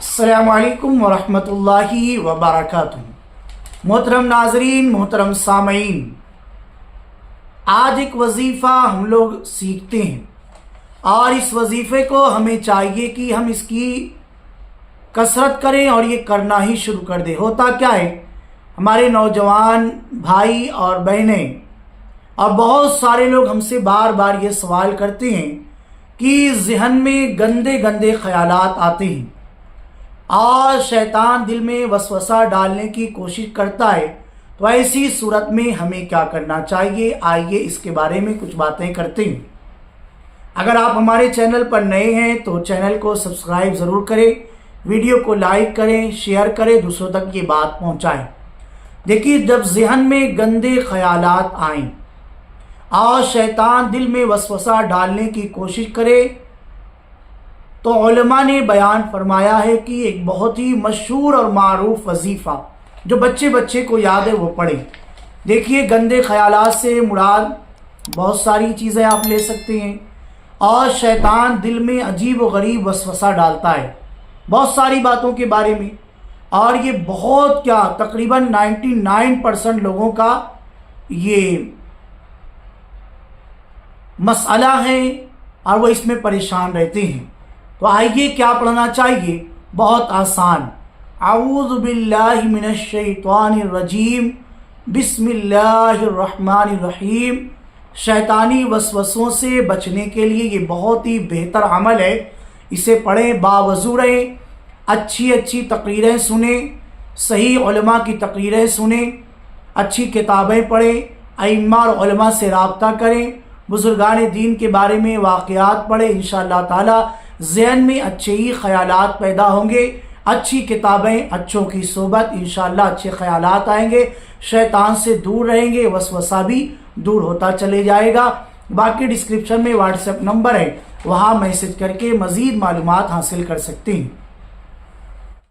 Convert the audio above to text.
अस्सलामु अलैकुम वरहमतुल्लाहि वबरकातुहू। मोहतरम नाजरीन, मोहतरम सामईन, आज एक वजीफ़ा हम लोग सीखते हैं और इस वजीफ़े को हमें चाहिए कि हम इसकी कसरत करें और ये करना ही शुरू कर दें। होता क्या है, हमारे नौजवान भाई और बहनें और बहुत सारे लोग हमसे बार बार ये सवाल करते हैं कि ज़हन में गंदे गंदे ख्यालात आते हैं और शैतान दिल में वसवसा डालने की कोशिश करता है। तो ऐसी सूरत में हमें क्या करना चाहिए, आइए इसके बारे में कुछ बातें करते हैं। अगर आप हमारे चैनल पर नए हैं तो चैनल को सब्सक्राइब ज़रूर करें, वीडियो को लाइक करें, शेयर करें, दूसरों तक ये बात पहुंचाएं। देखिए, जब ज़हन में गंदे ख्यालात आएं और शैतान दिल में वसवसा डालने की कोशिश करे तो उलमा ने बयान फरमाया है कि एक बहुत ही मशहूर और मारूफ वजीफ़ा जो बच्चे बच्चे को याद है वो पढ़े। देखिए, गंदे ख्यालात से मुराद बहुत सारी चीज़ें आप ले सकते हैं और शैतान दिल में अजीब व गरीब वसवसा डालता है बहुत सारी बातों के बारे में, और ये बहुत क्या तकरीबन 99% लोगों का ये मसला है और वो इसमें परेशान रहते हैं। तो आइए क्या पढ़ना चाहिए, बहुत आसान। आऊज़ु बिल्लाहि मिनश शैतानिर रजीम, बिस्मिल्लाहिर रहमानिर रहीम। शैतानी वसवसों से बचने के लिए ये बहुत ही बेहतर अमल है, इसे पढ़ें, बावज़ू रहें, अच्छी अच्छी तकरीरें सुने, सही उलमा की तकरीरें सुने, अच्छी किताबें पढ़ें, अइम्मा और उलमा से राब्ता करें, बुजुर्गान दीन के बारे में वाक़यात पढ़ें। इंशाअल्लाह ताला ज़हन में अच्छे ही ख़यालात पैदा होंगे, अच्छी किताबें, अच्छों की सोबत, इंशाअल्लाह अच्छे ख़यालात आएंगे, शैतान से दूर रहेंगे, वसवसा भी दूर होता चले जाएगा। बाकी डिस्क्रिप्शन में व्हाट्सएप नंबर है, वहाँ मैसेज करके मज़ीद मालूमात हासिल कर सकते हैं।